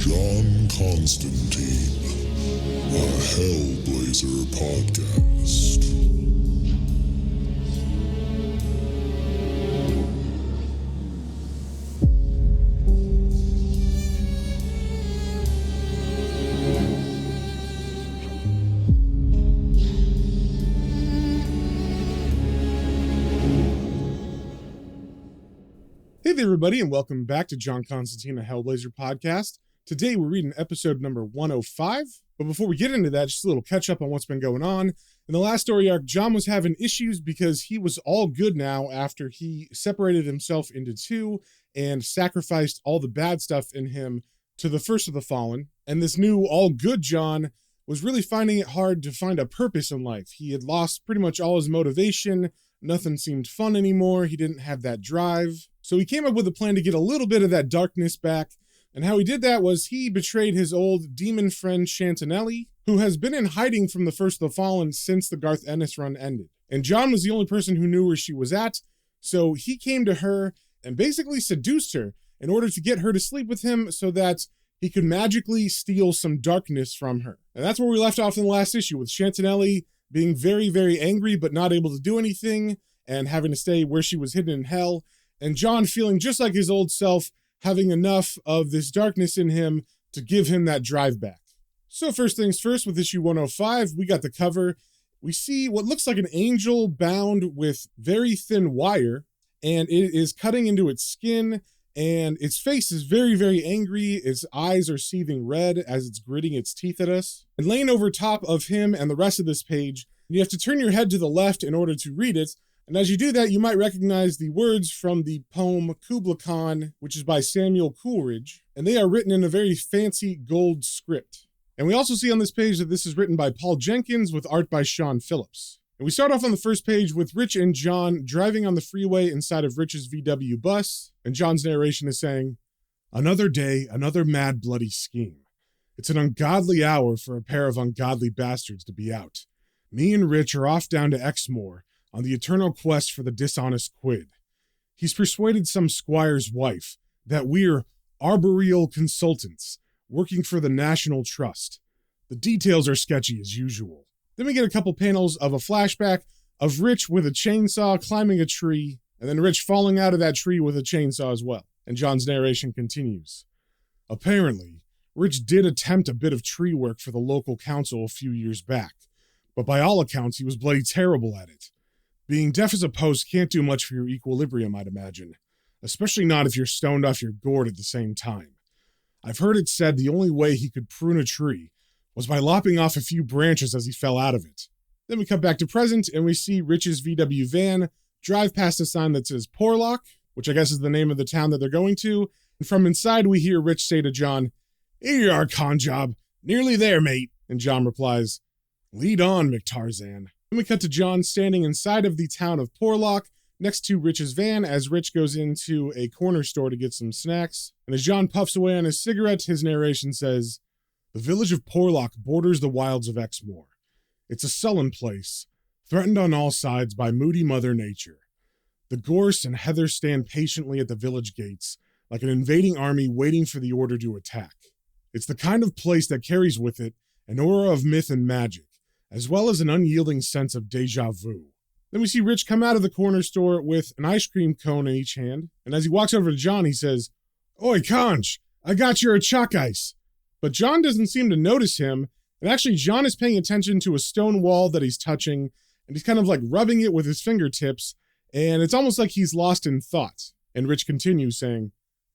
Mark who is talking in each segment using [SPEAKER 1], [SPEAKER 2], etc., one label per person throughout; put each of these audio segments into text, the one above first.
[SPEAKER 1] John Constantine, a Hellblazer podcast.
[SPEAKER 2] Hey there, everybody, and welcome back to John Constantine, a Hellblazer podcast. Today, we're reading episode number 105. But before we get into that, just a little catch up on what's been going on. In the last story arc, John was having issues because he was all good now after he separated himself into two and sacrificed all the bad stuff in him to the first of the fallen. And this new all good John was really finding it hard to find a purpose in life. He had lost pretty much all his motivation. Nothing seemed fun anymore. He didn't have that drive. So he came up with a plan to get a little bit of that darkness back. And how he did that was he betrayed his old demon friend Chantanelli, who has been in hiding from the First of the Fallen since the Garth Ennis run ended. And John was the only person who knew where she was at. So he came to her and basically seduced her in order to get her to sleep with him so that he could magically steal some darkness from her. And that's where we left off in the last issue, with Chantanelli being very, very angry but not able to do anything and having to stay where she was hidden in hell. And John feeling just like his old self, having enough of this darkness in him to give him that drive back. So first things first, with issue 105, we got the cover. We see what looks like an angel bound with very thin wire, and it is cutting into its skin, and its face is very, very angry. Its eyes are seething red as it's gritting its teeth at us. And laying over top of him and the rest of this page, you have to turn your head to the left in order to read it. And as you do that, you might recognize the words from the poem Kubla Khan, which is by Samuel Coleridge, and they are written in a very fancy gold script. And we also see on this page that this is written by Paul Jenkins with art by Sean Phillips. And we start off on the first page with Rich and John driving on the freeway inside of Rich's VW bus, and John's narration is saying, "Another day, another mad, bloody scheme. It's an ungodly hour for a pair of ungodly bastards to be out. Me and Rich are off down to Exmoor, on the eternal quest for the dishonest quid. He's persuaded some squire's wife that we're arboreal consultants working for the National Trust. The details are sketchy as usual." Then we get a couple panels of a flashback of Rich with a chainsaw climbing a tree, and then Rich falling out of that tree with a chainsaw as well. And John's narration continues. "Apparently, Rich did attempt a bit of tree work for the local council a few years back, but by all accounts, he was bloody terrible at it. Being deaf as a post can't do much for your equilibrium, I'd imagine, especially not if you're stoned off your gourd at the same time. I've heard it said the only way he could prune a tree was by lopping off a few branches as he fell out of it." Then we cut back to present, and we see Rich's VW van drive past a sign that says Porlock, which I guess is the name of the town that they're going to, and from inside we hear Rich say to John, "Here you are, conjob. Nearly there, mate." And John replies, "Lead on, McTarzan." Then we cut to John standing inside of the town of Porlock next to Rich's van as Rich goes into a corner store to get some snacks. And as John puffs away on his cigarette, his narration says, "The village of Porlock borders the wilds of Exmoor. It's a sullen place, threatened on all sides by moody Mother Nature. The gorse and heather stand patiently at the village gates, like an invading army waiting for the order to attack. It's the kind of place that carries with it an aura of myth and magic, as well as an unyielding sense of deja vu." Then we see Rich come out of the corner store with an ice cream cone in each hand, and as he walks over to John, he says, "Oi, Conch, I got your chalk ice." But John doesn't seem to notice him, and actually John is paying attention to a stone wall that he's touching, and he's kind of like rubbing it with his fingertips, and it's almost like he's lost in thought. And Rich continues saying,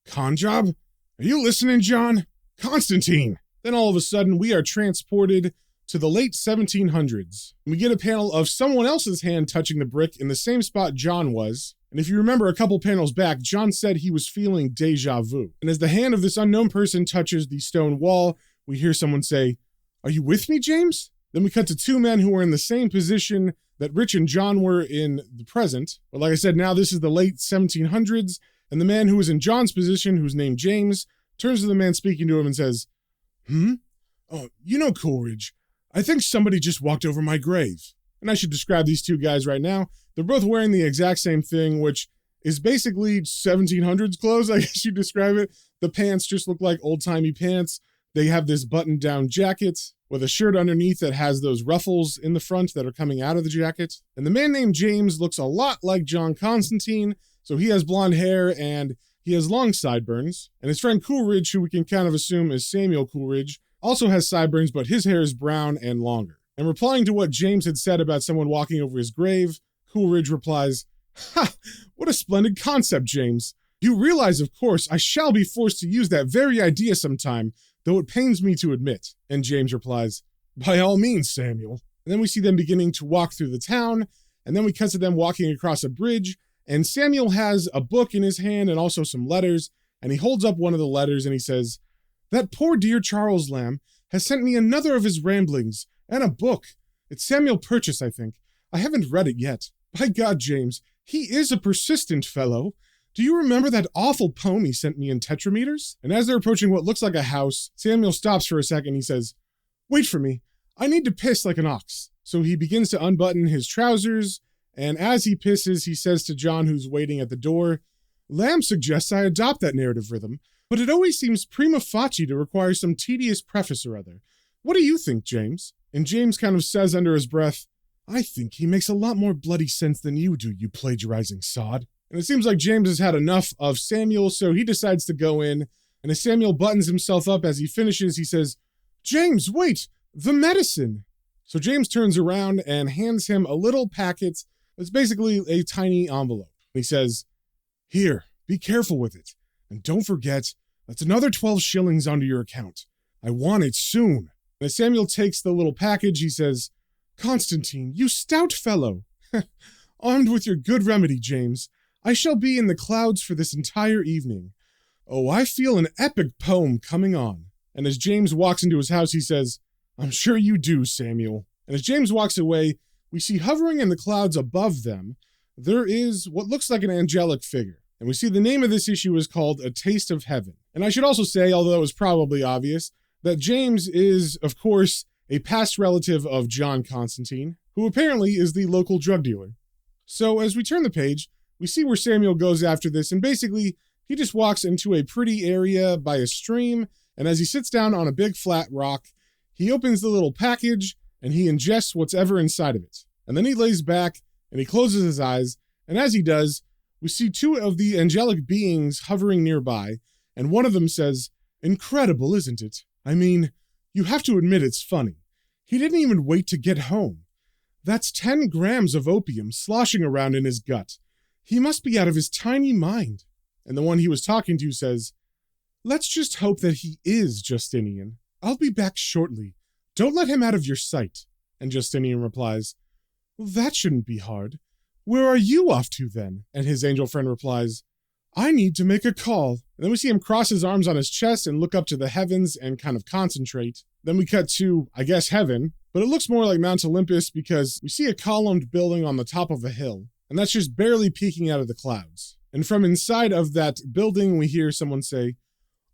[SPEAKER 2] "Conjob? Are you listening, John? Constantine!" Then all of a sudden, we are transported to the late 1700s. We get a panel of someone else's hand touching the brick in the same spot John was. And if you remember a couple panels back, John said he was feeling deja vu. And as the hand of this unknown person touches the stone wall, we hear someone say, "Are you with me, James?" Then we cut to two men who are in the same position that Rich and John were in the present. But like I said, now this is the late 1700s, and the man who was in John's position, who's named James, turns to the man speaking to him and says, "Oh, you know, Coleridge, I think somebody just walked over my grave." And I should describe these two guys right now. They're both wearing the exact same thing, which is basically 1700s clothes, I guess you describe it. The pants just look like old-timey pants. They have this button-down jacket with a shirt underneath that has those ruffles in the front that are coming out of the jacket. And the man named James looks a lot like John Constantine, so he has blonde hair and he has long sideburns. And his friend Coolidge, who we can kind of assume is Samuel Coolidge, also has sideburns, but his hair is brown and longer. And replying to what James had said about someone walking over his grave, Coolidge replies, "Ha! What a splendid concept, James. You realize, of course, I shall be forced to use that very idea sometime, though it pains me to admit." And James replies, "By all means, Samuel." And then we see them beginning to walk through the town, and then we cut to them walking across a bridge, and Samuel has a book in his hand and also some letters, and he holds up one of the letters and he says, "That poor dear Charles Lamb has sent me another of his ramblings, and a book. It's Samuel Purchas, I think. I haven't read it yet. By God, James, he is a persistent fellow. Do you remember that awful poem he sent me in tetrameters?" And as they're approaching what looks like a house, Samuel stops for a second. He says, "Wait for me. I need to piss like an ox." So he begins to unbutton his trousers, and as he pisses, he says to John, who's waiting at the door, "Lamb suggests I adopt that narrative rhythm, but it always seems prima facie to require some tedious preface or other. What do you think, James?" And James kind of says under his breath, "I think he makes a lot more bloody sense than you do, you plagiarizing sod." And it seems like James has had enough of Samuel, so he decides to go in, and as Samuel buttons himself up as he finishes, he says, "James, wait, the medicine." So James turns around and hands him a little packet that's basically a tiny envelope. He says, "Here, be careful with it, and don't forget, that's another 12 shillings onto your account. I want it soon." And as Samuel takes the little package, he says, "Constantine, you stout fellow. Armed with your good remedy, James, I shall be in the clouds for this entire evening. Oh, I feel an epic poem coming on." And as James walks into his house, he says, "I'm sure you do, Samuel." And as James walks away, we see hovering in the clouds above them, there is what looks like an angelic figure. And we see the name of this issue is called A Taste of Heaven. And I should also say, although it was probably obvious, that James is, of course, a past relative of John Constantine, who apparently is the local drug dealer. So as we turn the page, we see where Samuel goes after this, and basically, he just walks into a pretty area by a stream, and as he sits down on a big flat rock, he opens the little package, and he ingests what's ever inside of it. And then he lays back, and he closes his eyes, and as he does, we see two of the angelic beings hovering nearby, and one of them says, "Incredible, isn't it? I mean, you have to admit it's funny. He didn't even wait to get home. That's 10 grams of opium sloshing around in his gut. He must be out of his tiny mind." And the one he was talking to says, "Let's just hope that he is Justinian. I'll be back shortly. Don't let him out of your sight." And Justinian replies, "Well, that shouldn't be hard. Where are you off to then?" And his angel friend replies, "I need to make a call." And then we see him cross his arms on his chest and look up to the heavens and kind of concentrate. Then we cut to, I guess, heaven, but it looks more like Mount Olympus because we see a columned building on the top of a hill, and that's just barely peeking out of the clouds. And from inside of that building, we hear someone say,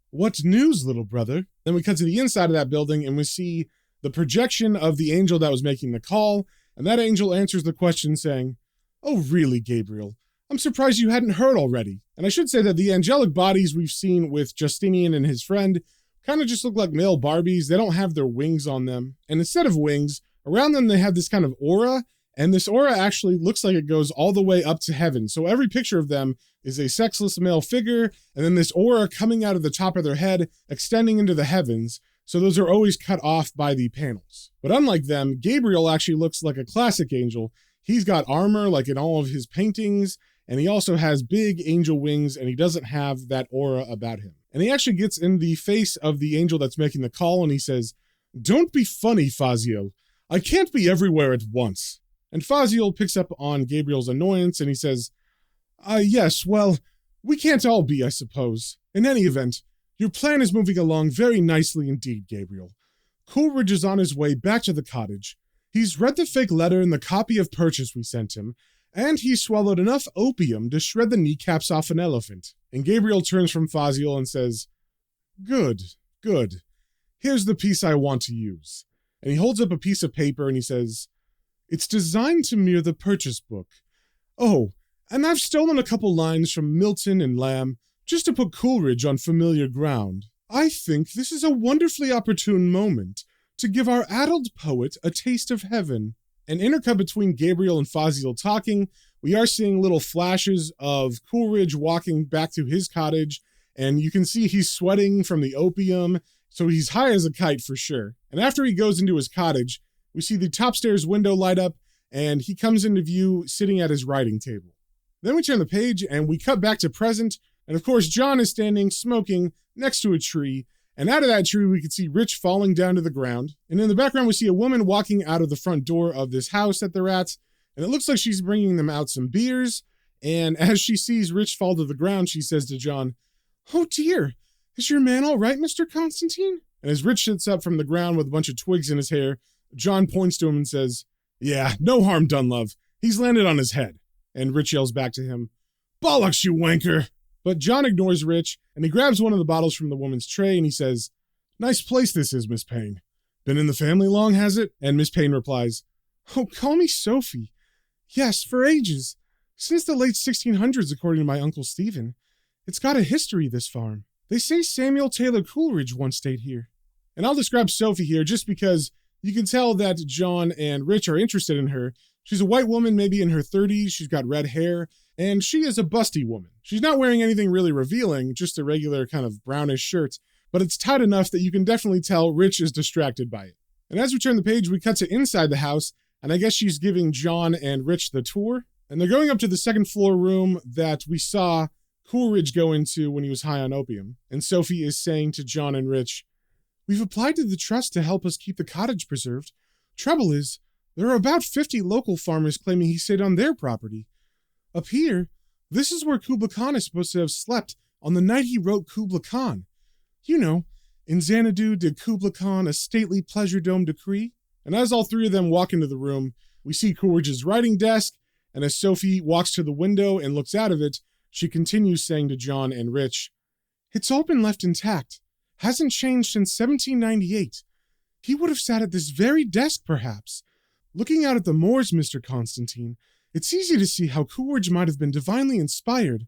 [SPEAKER 2] "What news, little brother?" Then we cut to the inside of that building, and we see the projection of the angel that was making the call, and that angel answers the question saying, "Oh, really, Gabriel? I'm surprised you hadn't heard already." And I should say that the angelic bodies we've seen with Justinian and his friend kind of just look like male Barbies. They don't have their wings on them. And instead of wings, around them they have this kind of aura, and this aura actually looks like it goes all the way up to heaven. So every picture of them is a sexless male figure, and then this aura coming out of the top of their head, extending into the heavens. So those are always cut off by the panels. But unlike them, Gabriel actually looks like a classic angel. He's got armor like in all of his paintings, and he also has big angel wings, and he doesn't have that aura about him. And he actually gets in the face of the angel that's making the call, and he says, "Don't be funny, Faziel. I can't be everywhere at once." And Faziel picks up on Gabriel's annoyance, and he says, Yes, well, we can't all be, I suppose. In any event, your plan is moving along very nicely indeed, Gabriel. Coolidge is on his way back to the cottage. He's read the fake letter and the copy of purchase we sent him, and he's swallowed enough opium to shred the kneecaps off an elephant." And Gabriel turns from Faziel and says, Good. Here's the piece I want to use." And he holds up a piece of paper and he says, "It's designed to mirror the purchase book. Oh, And I've stolen a couple lines from Milton and Lamb just to put Coleridge on familiar ground. I think this is a wonderfully opportune moment to give our addled poet a taste of heaven. And intercut between Gabriel and Faziel talking, we are seeing little flashes of Coleridge walking back to his cottage, and you can see he's sweating from the opium, so he's high as a kite for sure. And after he goes into his cottage, we see the top stairs window light up, and he comes into view sitting at his writing table. Then we turn the page, and we cut back to present, and of course John is standing, smoking, next to a tree, and out of that tree we can see Rich falling down to the ground. And in the background we see a woman walking out of the front door of this house that they're at, and it looks like she's bringing them out some beers, and as she sees Rich fall to the ground, she says to John, "Oh dear, is your man all right, Mr. Constantine?" And as Rich sits up from the ground with a bunch of twigs in his hair, John points to him and says, "Yeah, no harm done, love. He's landed on his head." And Rich yells back to him, "Bollocks, you wanker!" But John ignores Rich, and he grabs one of the bottles from the woman's tray, and he says, "Nice place this is, Miss Payne. Been in the family long, has it?" And Miss Payne replies, "Oh, call me Sophie. Yes, for ages. Since the late 1600s, according to my Uncle Stephen. It's got a history, this farm. They say Samuel Taylor Coleridge once stayed here." And I'll describe Sophie here just because you can tell that John and Rich are interested in her. She's a white woman, maybe in her 30s. She's got red hair, and she is a busty woman. She's not wearing anything really revealing, just a regular kind of brownish shirt, but it's tight enough that you can definitely tell Rich is distracted by it. And as we turn the page, we cut to inside the house, and I guess she's giving John and Rich the tour. And they're going up to the second floor room that we saw Coleridge go into when he was high on opium. And Sophie is saying to John and Rich, "We've applied to the trust to help us keep the cottage preserved. Trouble is, there are about 50 local farmers claiming he stayed on their property. Up here, this is where Kubla Khan is supposed to have slept on the night he wrote Kubla Khan. You know, in Xanadu did Kubla Khan a stately pleasure dome decree." And as all three of them walk into the room, we see Coleridge's writing desk, and as Sophie walks to the window and looks out of it, she continues saying to John and Rich, "It's all been left intact. Hasn't changed since 1798. He would have sat at this very desk, perhaps. Looking out at the moors, Mr. Constantine, it's easy to see how Coleridge might have been divinely inspired,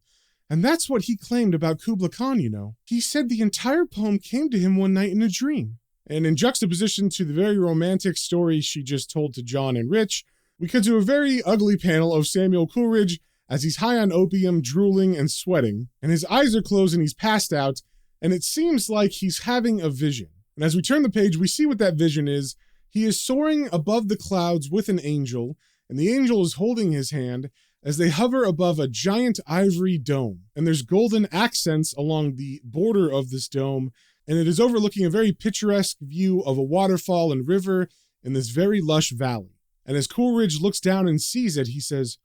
[SPEAKER 2] and that's what he claimed about Kubla Khan, you know. He said the entire poem came to him one night in a dream." And in juxtaposition to the very romantic story she just told to John and Rich, we cut to a very ugly panel of Samuel Coleridge as he's high on opium, drooling and sweating, and his eyes are closed and he's passed out, and it seems like he's having a vision. And as we turn the page, we see what that vision is. He is soaring above the clouds with an angel, and the angel is holding his hand as they hover above a giant ivory dome. And there's golden accents along the border of this dome, and it is overlooking a very picturesque view of a waterfall and river in this very lush valley. And as Coleridge looks down and sees it, he says,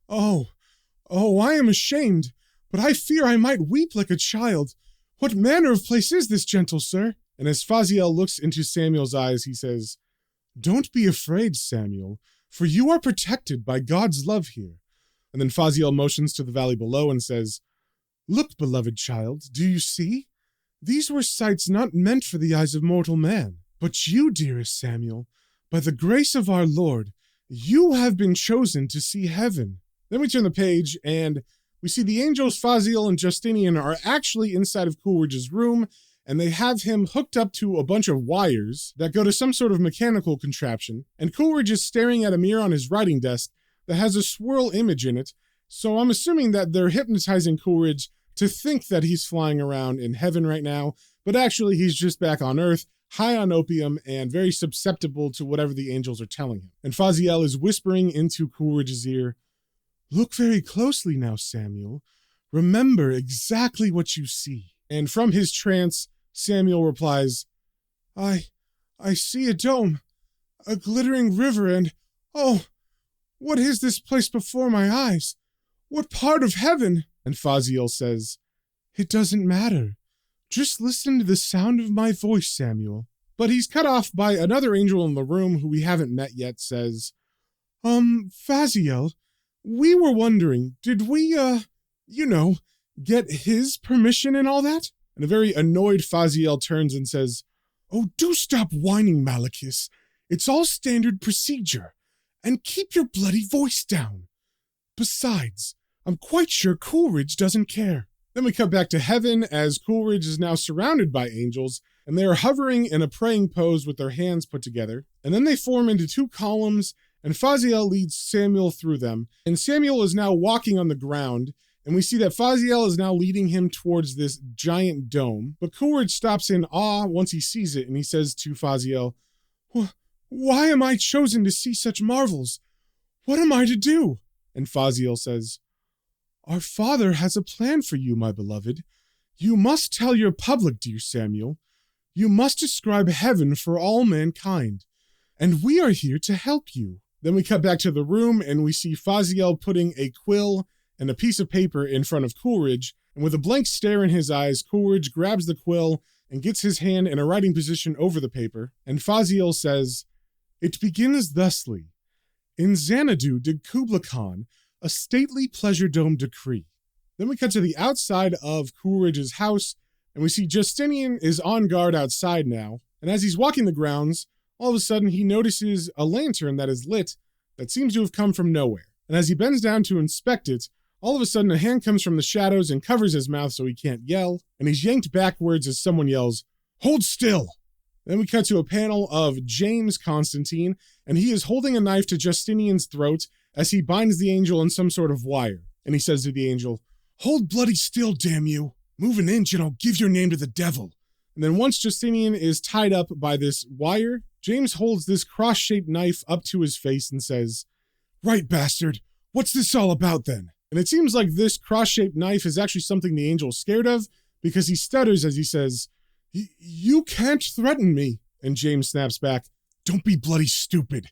[SPEAKER 2] Oh, I am ashamed, but I fear I might weep like a child. What manner of place is this, gentle sir?" And as Faziel looks into Samuel's eyes, he says, "Don't be afraid, Samuel, for you are protected by God's love here." And then Faziel motions to the valley below and says, "Look, beloved child, do you see? These were sights not meant for the eyes of mortal man. But you, dearest Samuel, by the grace of our Lord, you have been chosen to see heaven." Then we turn the page, and we see the angels Faziel and Justinian are actually inside of Coleridge's room, and they have him hooked up to a bunch of wires that go to some sort of mechanical contraption, and Coleridge is staring at a mirror on his writing desk that has a swirl image in it, so I'm assuming that they're hypnotizing Coleridge to think that he's flying around in heaven right now, but actually he's just back on Earth, high on opium, and very susceptible to whatever the angels are telling him. And Faziel is whispering into Coleridge's ear, "Look very closely now, Samuel. Remember exactly what you see." And from his trance, Samuel replies, I see a dome, a glittering river, and, oh, what is this place before my eyes? What part of heaven?" And Faziel says, "It doesn't matter. Just listen to the sound of my voice, Samuel." But he's cut off by another angel in the room who we haven't met yet, says, Faziel, we were wondering, did we, get his permission and all that?" And a very annoyed Faziel turns and says, "Oh, do stop whining, Malachus. It's all standard procedure. And keep your bloody voice down. Besides, I'm quite sure Coolridge doesn't care. Then we cut back to heaven as Coolridge is now surrounded by angels, and they are hovering in a praying pose with their hands put together. And then they form into two columns, and Faziel leads Samuel through them. And Samuel is now walking on the ground, and we see that Faziel is now leading him towards this giant dome. But Coolridge stops in awe once he sees it, and he says to Faziel, "Why am I chosen to see such marvels? What am I to do?" And Faziel says, "Our Father has a plan for you, my beloved. You must tell your public, dear Samuel. You must describe heaven for all mankind. And we are here to help you." Then we cut back to the room, and we see Faziel putting a quill and a piece of paper in front of Coolridge. And with a blank stare in his eyes, Coolridge grabs the quill and gets his hand in a writing position over the paper. And Faziel says, "It begins thusly. In Xanadu did Kubla Khan a stately pleasure dome decree." Then we cut to the outside of Coolridge's house, and we see Justinian is on guard outside now. And as he's walking the grounds, all of a sudden he notices a lantern that is lit that seems to have come from nowhere. And as he bends down to inspect it, all of a sudden a hand comes from the shadows and covers his mouth so he can't yell, and he's yanked backwards as someone yells, "Hold still!" Then we cut to a panel of James Constantine, and he is holding a knife to Justinian's throat as he binds the angel in some sort of wire. And he says to the angel, "Hold bloody still, damn you. Move an inch and I'll give your name to the devil." And then once Justinian is tied up by this wire, James holds this cross-shaped knife up to his face and says, "Right, bastard. What's this all about then?" And it seems like this cross-shaped knife is actually something the angel is scared of, because he stutters as he says, "You can't threaten me." And James snaps back, "Don't be bloody stupid.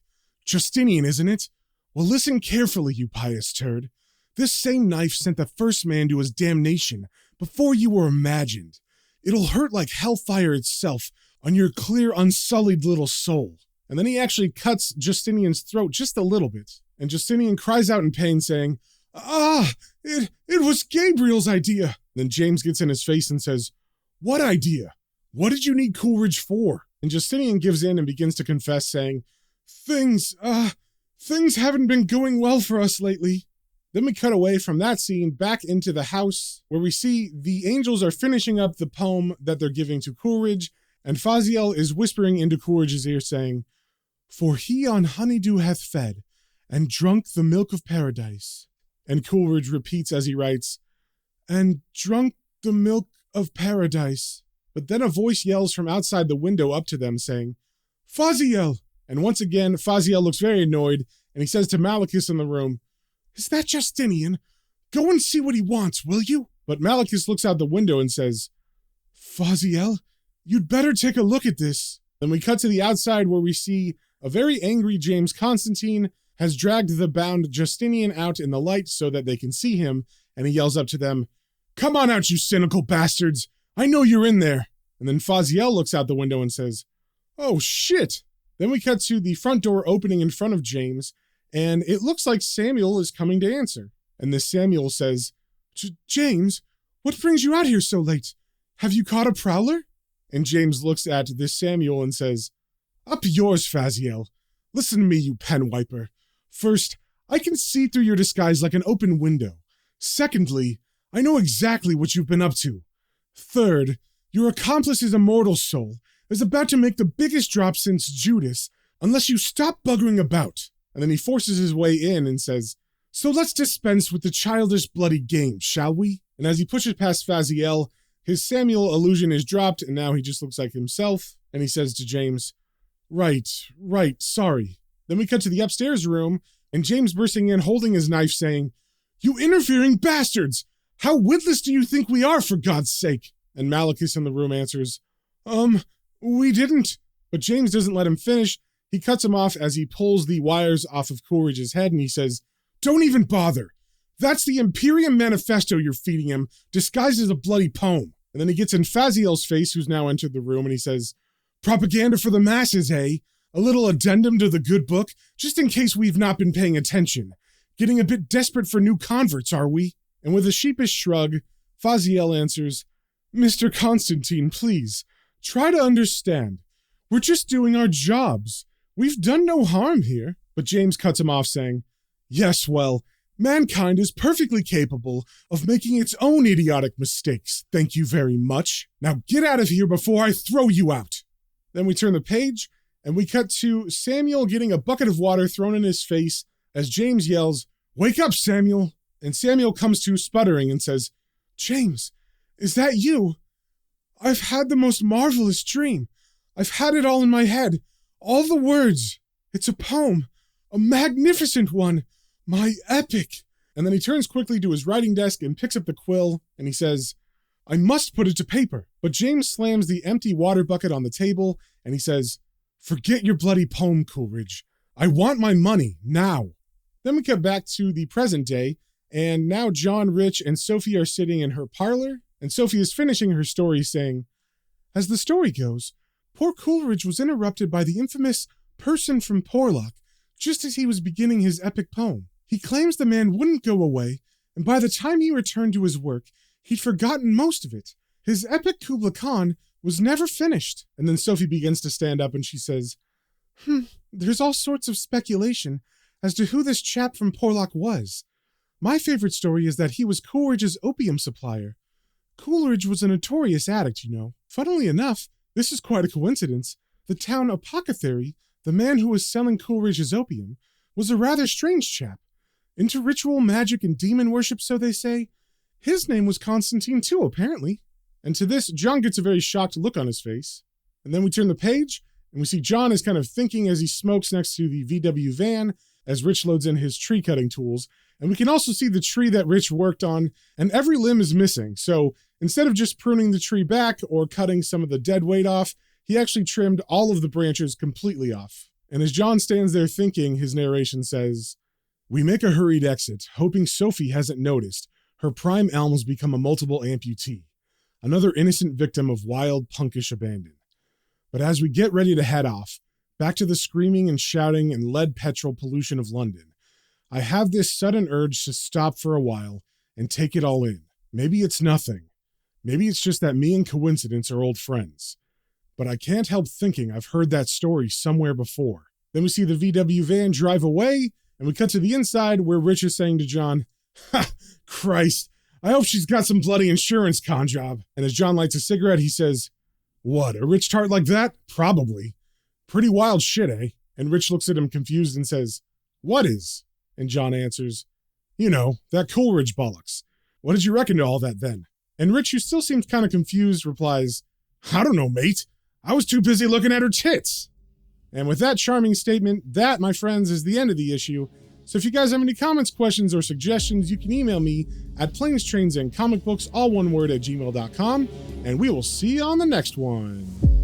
[SPEAKER 2] Justinian, isn't it? Well, listen carefully, you pious turd. This same knife sent the first man to his damnation before you were imagined. It'll hurt like hellfire itself on your clear, unsullied little soul." And then he actually cuts Justinian's throat just a little bit. And Justinian cries out in pain, saying, It was Gabriel's idea." Then James gets in his face and says, "What idea? What did you need Coolridge for?" And Justinian gives in and begins to confess, saying, Things haven't been going well for us lately." Then we cut away from that scene back into the house, where we see the angels are finishing up the poem that they're giving to Coolridge, and Faziel is whispering into Coolridge's ear, saying, "For he on honeydew hath fed, and drunk the milk of paradise." And Coolridge repeats as he writes, "And drunk the milk of paradise." But then a voice yells from outside the window up to them, saying, "Faziel!" And once again, Faziel looks very annoyed, and he says to Malachus in the room, "Is that Justinian? Go and see what he wants, will you?" But Malachus looks out the window and says, "Faziel, you'd better take a look at this." Then we cut to the outside, where we see a very angry James Constantine has dragged the bound Justinian out in the light so that they can see him, and he yells up to them, "Come on out, you cynical bastards! I know you're in there!" And then Faziel looks out the window and says, "Oh shit!" Then we cut to the front door opening in front of James, and it looks like Samuel is coming to answer. And this Samuel says, "James, what brings you out here so late? Have you caught a prowler?" And James looks at this Samuel and says, "Up yours, Faziel. Listen to me, you pen wiper. First, I can see through your disguise like an open window. Secondly, I know exactly what you've been up to. Third, your accomplice's immortal soul is about to make the biggest drop since Judas, unless you stop buggering about." And then he forces his way in and says, "So let's dispense with the childish bloody game, shall we?" And as he pushes past Faziel, his Samuel illusion is dropped, and now he just looks like himself. And he says to James, Right, sorry." Then we cut to the upstairs room, and James bursting in holding his knife, saying, "You interfering bastards! How witless do you think we are, for God's sake?" And Malachus in the room answers, We didn't." But James doesn't let him finish. He cuts him off as he pulls the wires off of Coolridge's head, and he says, "Don't even bother. That's the Imperium Manifesto you're feeding him, disguised as a bloody poem." And then he gets in Faziel's face, who's now entered the room, and he says, "Propaganda for the masses, eh? A little addendum to the good book, just in case we've not been paying attention. Getting a bit desperate for new converts, are we?" And with a sheepish shrug, Faziel answers, "Mr. Constantine, please, try to understand. We're just doing our jobs. We've done no harm here." But James cuts him off, saying, "Yes, well, Mankind is perfectly capable of making its own idiotic mistakes. Thank you very much. Now get out of here before I throw you out. Then we turn the page, and we cut to Samuel getting a bucket of water thrown in his face as James yells, "Wake up, Samuel!" And Samuel comes to sputtering and says, "James, is that you? I've had the most marvelous dream. I've had it all in my head. All the words. It's a poem. A magnificent one. My epic." And then he turns quickly to his writing desk and picks up the quill, and he says, "I must put it to paper." But James slams the empty water bucket on the table, and he says, "Forget your bloody poem, Coolidge. I want my money, now." Then we cut back to the present day, and now John, Rich, and Sophie are sitting in her parlor, and Sophie is finishing her story saying, "As the story goes, poor Coolidge was interrupted by the infamous person from Porlock just as he was beginning his epic poem. He claims the man wouldn't go away, and by the time he returned to his work, he'd forgotten most of it. His epic Kubla Khan was never finished." And then Sophie begins to stand up and she says, "There's all sorts of speculation as to who this chap from Porlock was. My favorite story is that he was Coolidge's opium supplier. Coolidge was a notorious addict, you know. Funnily enough, this is quite a coincidence. The town apothecary, the man who was selling Coolidge's opium, was a rather strange chap. Into ritual magic and demon worship, so they say. His name was Constantine too, apparently." And to this, John gets a very shocked look on his face. And then we turn the page, and we see John is kind of thinking as he smokes next to the VW van as Rich loads in his tree cutting tools. And we can also see the tree that Rich worked on, and every limb is missing. So instead of just pruning the tree back or cutting some of the dead weight off, he actually trimmed all of the branches completely off. And as John stands there thinking, his narration says, "We make a hurried exit, hoping Sophie hasn't noticed. Her prime elms become a multiple amputee. Another innocent victim of wild, punkish abandon. But as we get ready to head off, back to the screaming and shouting and lead petrol pollution of London, I have this sudden urge to stop for a while and take it all in. Maybe it's nothing. Maybe it's just that me and Coincidence are old friends. But I can't help thinking I've heard that story somewhere before." Then we see the VW van drive away, and we cut to the inside where Rich is saying to John, "Ha, Christ, I hope she's got some bloody insurance con job." And as John lights a cigarette, he says, "What, a rich tart like that? Probably. Pretty wild shit, eh?" And Rich looks at him confused and says, "What is?" And John answers, "You know, that Coolidge bollocks. What did you reckon to all that then?" And Rich, who still seems kind of confused, replies, "I don't know, mate. I was too busy looking at her tits." And with that charming statement, that, my friends, is the end of the issue. So if you guys have any comments, questions, or suggestions, you can email me at planestrains and comicbooks, all one word, @gmail.com, and we will see you on the next one.